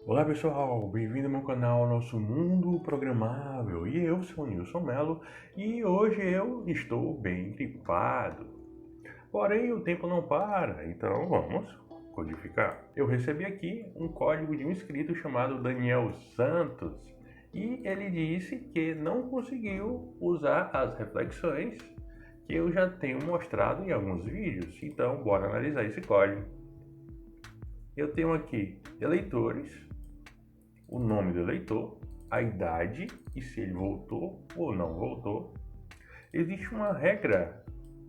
Olá pessoal, bem-vindo ao meu canal Nosso Mundo Programável. E eu sou o Nilson Melo e hoje eu estou bem gripado. Porém, o tempo não para, então vamos codificar. Eu recebi aqui um código de um inscrito chamado Daniel Santos e ele disse que não conseguiu usar as reflexões que eu já tenho mostrado em alguns vídeos. Então, bora analisar esse código. Eu tenho aqui eleitores, o nome do eleitor, a idade e se ele voltou ou não voltou. Existe uma regra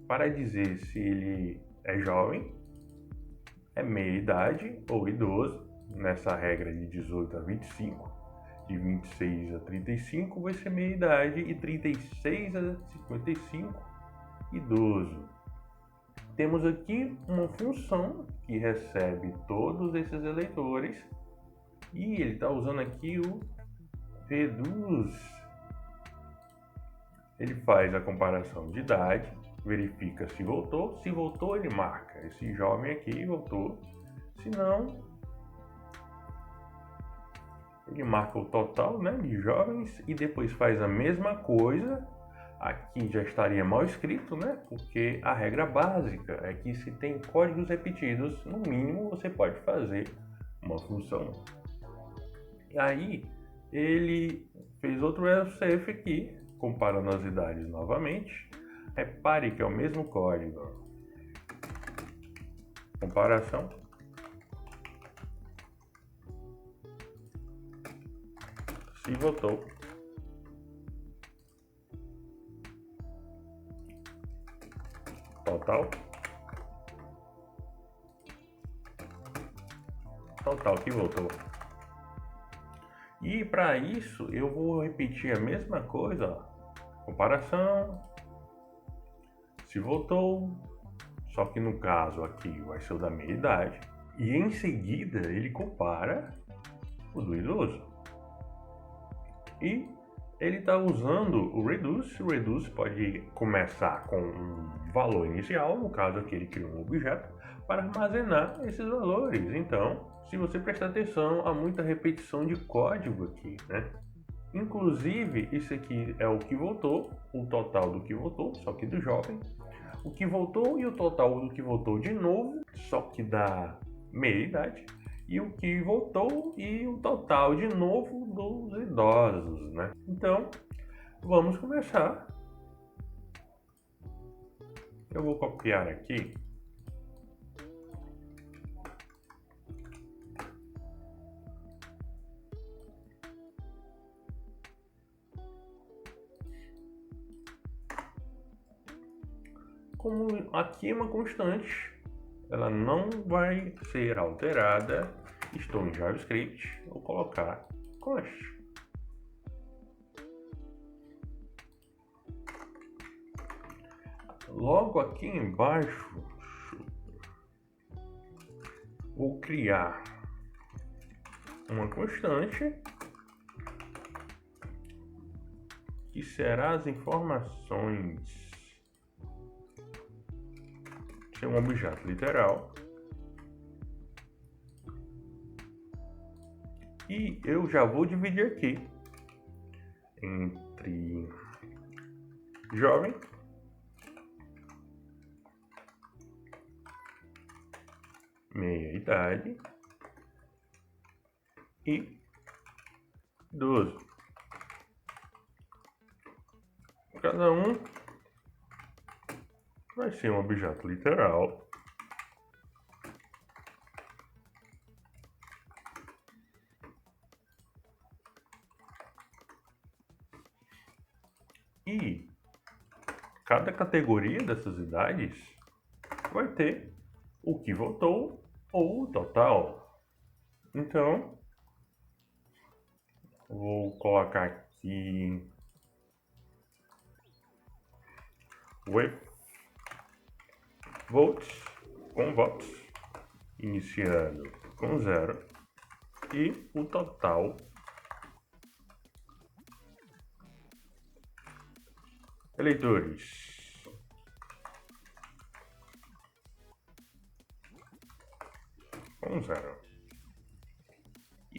para dizer se ele é jovem, é meia idade ou idoso. Nessa regra de 18 a 25, de 26 a 35 vai ser meia idade e 36 a 55 idoso. Temos aqui uma função que recebe todos esses eleitores e ele está usando aqui o reduz. Ele faz a comparação de idade, verifica se voltou ele marca esse jovem aqui voltou, se não ele marca o total, né, de jovens e depois faz a mesma coisa. Aqui já estaria mal escrito, né, porque a regra básica é que se tem códigos repetidos, no mínimo você pode fazer uma função. E aí ele fez outro else aqui, comparando as idades novamente. Repare que é o mesmo código. Comparação. Se votou. Total. Total que votou. E para isso eu vou repetir a mesma coisa. Comparação. Se votou. Só que no caso aqui vai ser o da meia idade. E em seguida ele compara o do idoso. E ele está usando o reduce. O reduce pode começar com um valor inicial, no caso aqui ele criou um objeto, para armazenar esses valores. Então, se você prestar atenção, há muita repetição de código aqui, né? Inclusive, isso aqui é o que voltou, o total do que voltou, só que do jovem. O que voltou e o total do que voltou de novo, só que da meia idade. E o que voltou e o total de novo dos idosos, né? Então, vamos começar. Eu vou copiar aqui. Como aqui é uma constante, ela não vai ser alterada. Estou em JavaScript, vou colocar const. Logo aqui embaixo, vou criar uma constante que será as informações. Ser um objeto literal. E eu já vou dividir aqui entre jovem meia idade e idoso. Cada um vai ser um objeto literal. E cada categoria dessas idades vai ter o que votou ou o total. Então, vou colocar aqui with votes, com votos, iniciando com 0 e o total eleitores. Com 0.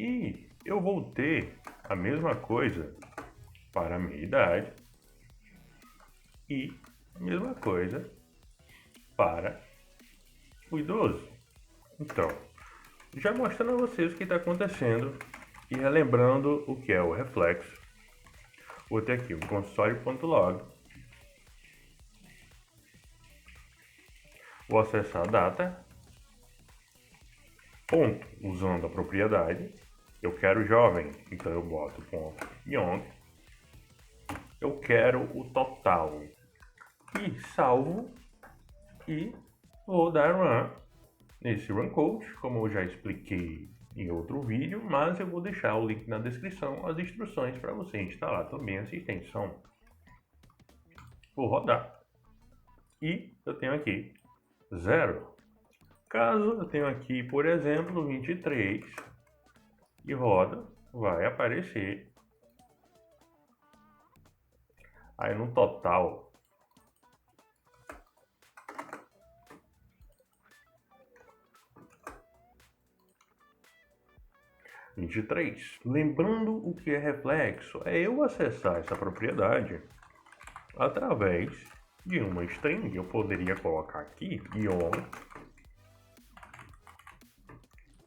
E eu vou ter a mesma coisa para a minha idade e a mesma coisa para o idoso. Então, já mostrando a vocês o que está acontecendo e relembrando o que é o reflexo, vou ter aqui um console.log, vou acessar a data, ponto, usando a propriedade, eu quero jovem, então eu boto ponto young, eu quero o total e salvo e vou dar run nesse run code, como eu já expliquei em outro vídeo, mas eu vou deixar o link na descrição, as instruções para você instalar também essa extensão. Vou rodar e eu tenho aqui 0. Caso eu tenha aqui, por exemplo, 23 e roda, vai aparecer aí no total 23. Lembrando o que é reflexo, é eu acessar essa propriedade através de uma string. Eu poderia colocar aqui ion,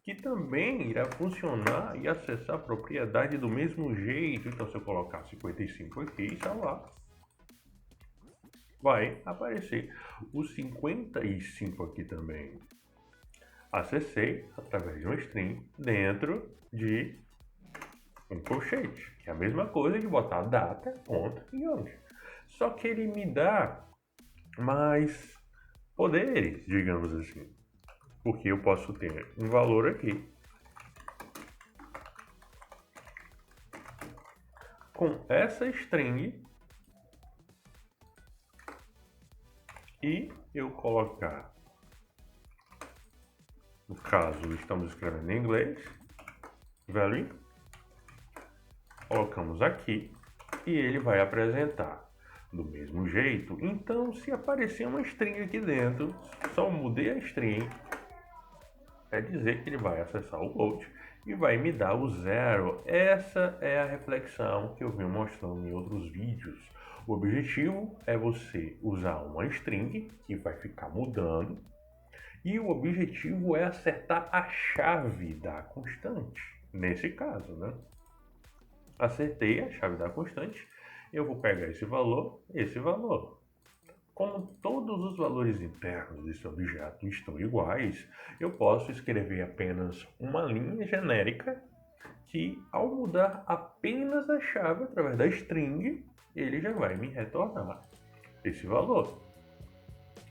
que também irá funcionar e acessar a propriedade do mesmo jeito. Então, se eu colocar 55 aqui e salvar, vai aparecer o 55 aqui também. Acessei através de uma string dentro de um colchete, que é a mesma coisa de botar data, ponto e young. Só que ele me dá mais poderes, digamos assim, porque eu posso ter um valor aqui com essa string e eu colocar, no caso estamos escrevendo em inglês, value, colocamos aqui e ele vai apresentar do mesmo jeito. Então, se aparecer uma string aqui dentro, só mudei a string, quer dizer que ele vai acessar o load e vai me dar o 0. Essa é a reflexão que eu venho mostrando em outros vídeos. O objetivo é você usar uma string que vai ficar mudando e o objetivo é acertar a chave da constante. Nesse caso, né? Acertei a chave da constante, eu vou pegar esse valor. Como todos os valores internos desse objeto estão iguais, eu posso escrever apenas uma linha genérica que, ao mudar apenas a chave através da string, ele já vai me retornar esse valor.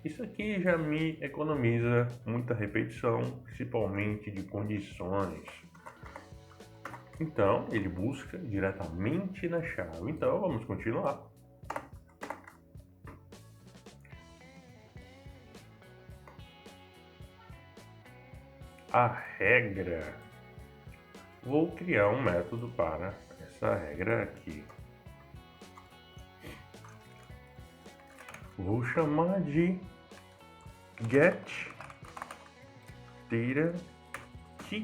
Isso aqui já me economiza muita repetição, principalmente de condições. Então, ele busca diretamente na chave. Então, vamos continuar. A regra. Vou criar um método para essa regra aqui. Vou chamar de get data key.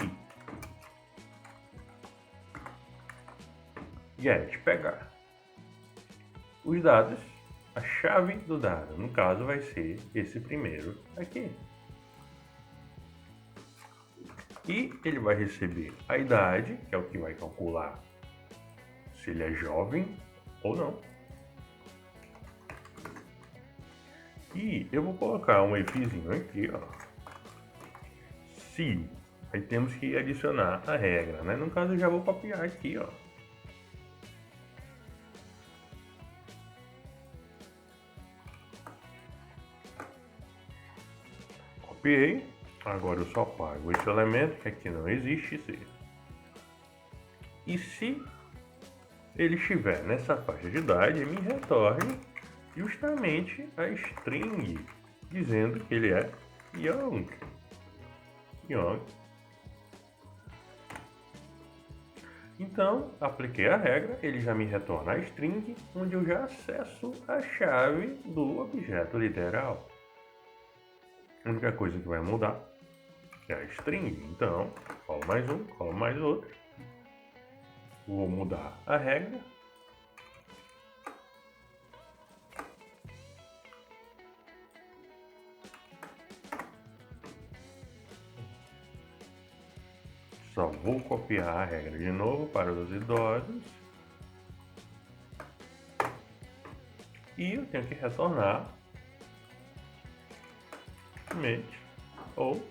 Get, pegar os dados, a chave do dado, no caso vai ser esse primeiro aqui. E ele vai receber a idade, que é o que vai calcular se ele é jovem ou não. E eu vou colocar um ifzinho aqui, ó. Se, aí temos que adicionar a regra, né? No caso eu já vou copiar aqui, ó. Copiei. Agora eu só apago esse elemento, que aqui não existe. E se ele estiver nessa faixa de idade, me retorne justamente a string dizendo que ele é young. Então, apliquei a regra, ele já me retorna a string, onde eu já acesso a chave do objeto literal. A única coisa que vai mudar é a string. Então, colo mais um, colo mais outro. Vou mudar a regra. Só vou copiar a regra de novo para os idosos. E eu tenho que retornar mate ou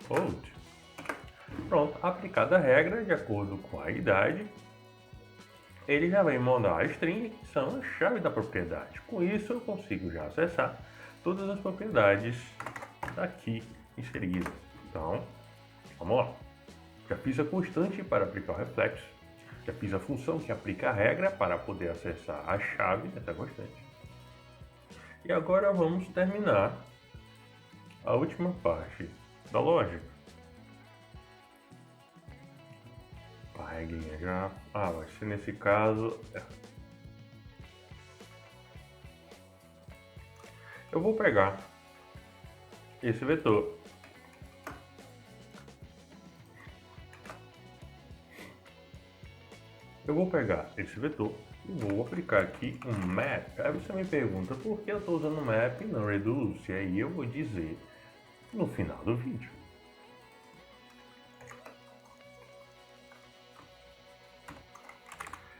old. Pronto, aplicada a regra de acordo com a idade, ele já vai mandar a string, que são a chave da propriedade. Com isso eu consigo já acessar todas as propriedades aqui inseridas. Então, vamos lá. Já fiz a constante para aplicar o reflexo. Já fiz a função que aplica a regra para poder acessar a chave dessa constante. E agora vamos terminar a última parte da lógica. A regrinha já... vai ser nesse caso... Eu vou pegar esse vetor e vou aplicar aqui um map. Aí você me pergunta por que eu estou usando map e não reduce. E aí eu vou dizer no final do vídeo.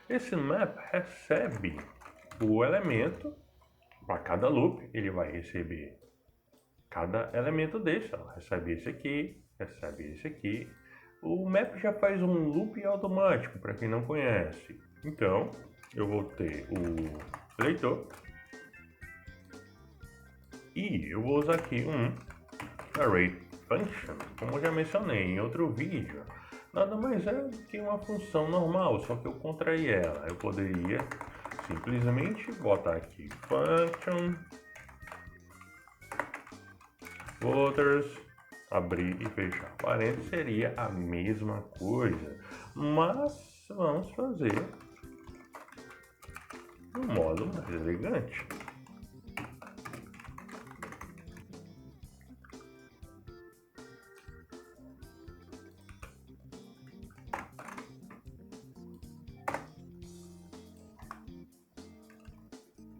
Esse map recebe o elemento para cada loop. Ele vai receber cada elemento desse. Recebe esse aqui, recebe esse aqui. O map já faz um loop automático, para quem não conhece. Então, eu vou ter o leitor. E eu vou usar aqui um array function, como eu já mencionei em outro vídeo. Nada mais é que uma função normal, só que eu contraí ela. Eu poderia simplesmente botar aqui function footers, abrir e fechar parênteses, seria a mesma coisa, mas vamos fazer um modo mais elegante.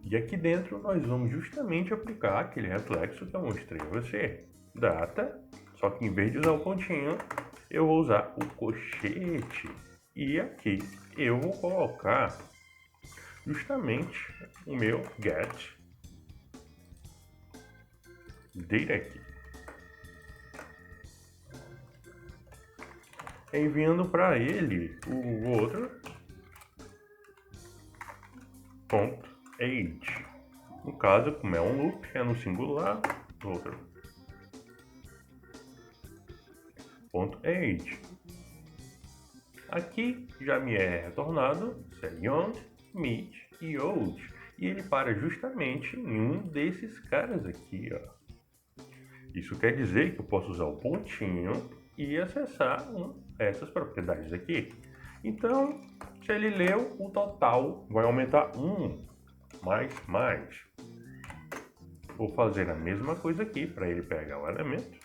E aqui dentro nós vamos justamente aplicar aquele reflexo que eu mostrei a você. Data, só que em vez de usar o pontinho, eu vou usar o colchete. E aqui eu vou colocar justamente o meu get data aqui. Enviando para ele o outro ponto age. No caso, como é um loop, é no singular, outro ponto age. Aqui já me é retornado young, mid e old. E ele para justamente em um desses caras aqui, ó. Isso quer dizer que eu posso usar o pontinho e acessar essas propriedades aqui. Então, se ele leu, o total vai aumentar 1 mais. Vou fazer a mesma coisa aqui para ele pegar o elemento.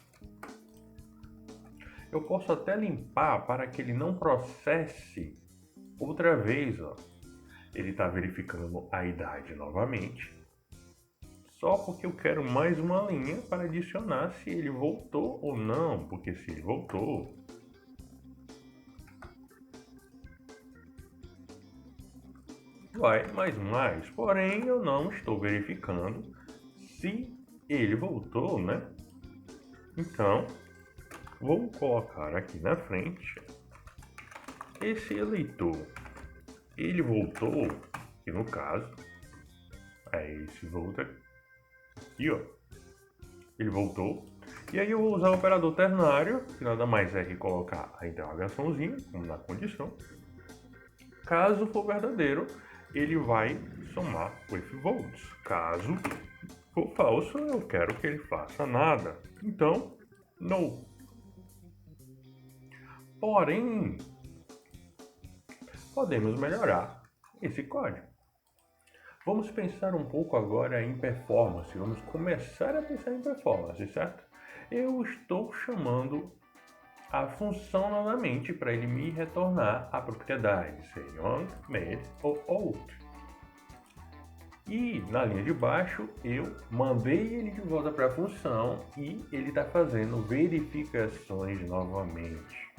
Eu posso até limpar para que ele não processe outra vez, ó. Ele está verificando a idade novamente. Só porque eu quero mais uma linha para adicionar se ele voltou ou não. Porque se ele voltou, vai mais. Porém, eu não estou verificando se ele voltou, né? Então, vou colocar aqui na frente esse eleitor. Ele voltou, que no caso é esse volta aqui, ó. Ele voltou. E aí eu vou usar o operador ternário, que nada mais é que colocar a interrogaçãozinha, como na condição. Caso for verdadeiro, ele vai somar with volts. Caso for falso, eu quero que ele faça nada. Então, no. Porém, podemos melhorar esse código. Vamos pensar um pouco agora em performance. Vamos começar a pensar em performance, certo? Eu estou chamando a função novamente para ele me retornar a propriedade, se young, mid ou old. E na linha de baixo eu mandei ele de volta para a função e ele está fazendo verificações novamente.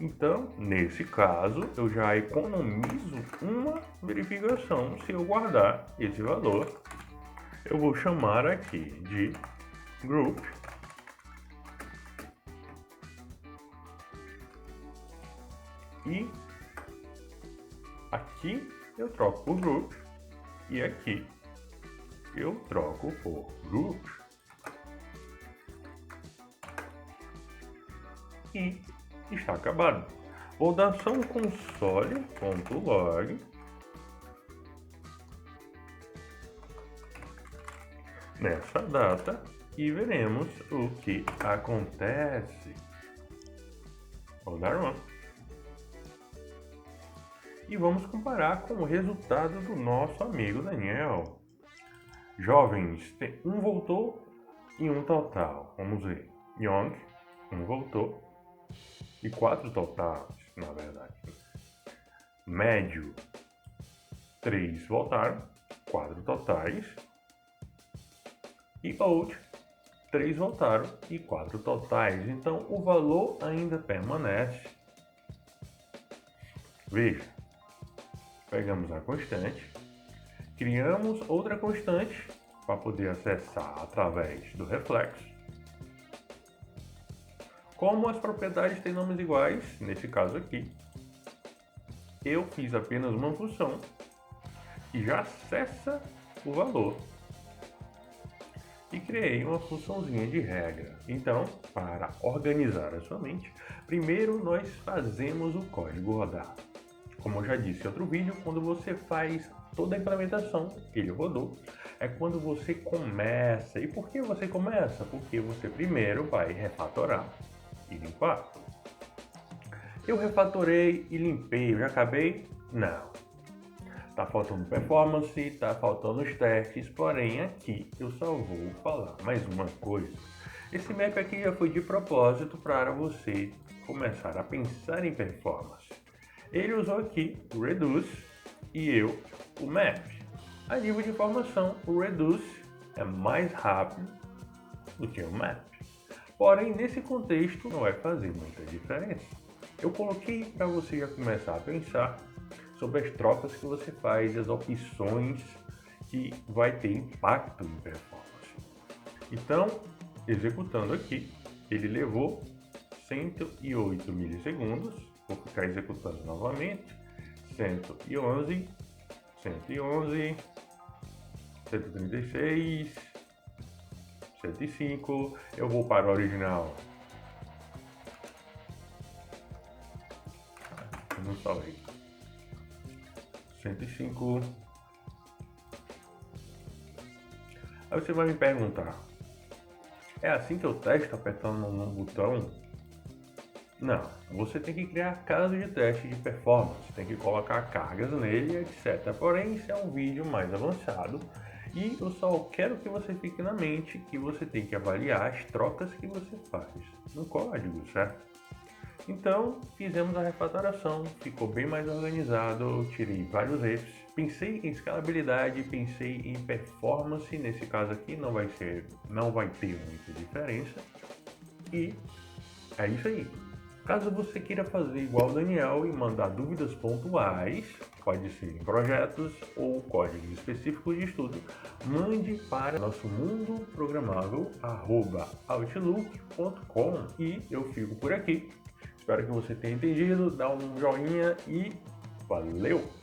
Então, nesse caso, eu já economizo uma verificação se eu guardar esse valor. Eu vou chamar aqui de group e aqui eu troco por group e aqui eu troco por group e está acabado. Vou dar só um console.log nessa data e veremos o que acontece. Vou dar run. E vamos comparar com o resultado do nosso amigo Daniel. Jovens, um voltou e um total. Vamos ver. Young, um voltou e 4 totais, na verdade. Médio, 3 voltaram, 4 totais. E old, 3 voltaram e 4 totais. Então o valor ainda permanece. Veja, pegamos a constante, criamos outra constante para poder acessar através do reflexo. Como as propriedades têm nomes iguais, nesse caso aqui, eu fiz apenas uma função e já acessa o valor. E criei uma funçãozinha de regra. Então, para organizar a sua mente, primeiro nós fazemos o código rodar. Como eu já disse em outro vídeo, quando você faz toda a implementação, ele rodou, é quando você começa. E por que você começa? Porque você primeiro vai refatorar e limpar. Eu refatorei e limpei, eu já acabei? Não. Tá faltando performance, tá faltando os testes, porém aqui eu só vou falar mais uma coisa. Esse map aqui já foi de propósito para você começar a pensar em performance. Ele usou aqui o reduce e eu o map. A nível de informação, o reduce é mais rápido do que o map. Porém, nesse contexto não vai fazer muita diferença. Eu coloquei para você já começar a pensar sobre as trocas que você faz, as opções que vai ter impacto em performance. Então, executando aqui, ele levou 108 milissegundos. Vou ficar executando novamente. 111, 111, 136, 105. Eu vou para o original. Eu não salvei. 105. Aí você vai me perguntar, é assim que eu testo apertando um botão? Não, você tem que criar casos de teste de performance, tem que colocar cargas nele, etc. Porém, isso é um vídeo mais avançado e eu só quero que você fique na mente que você tem que avaliar as trocas que você faz no código, certo? Então, fizemos a refatoração, ficou bem mais organizado, eu tirei vários ifs, pensei em escalabilidade, pensei em performance, nesse caso aqui não vai ter muita diferença, e é isso aí. Caso você queira fazer igual o Daniel e mandar dúvidas pontuais, pode ser em projetos ou códigos específicos de estudo, mande para nosso mundo programável@outlook.com e eu fico por aqui. Espero que você tenha entendido, dá um joinha e valeu!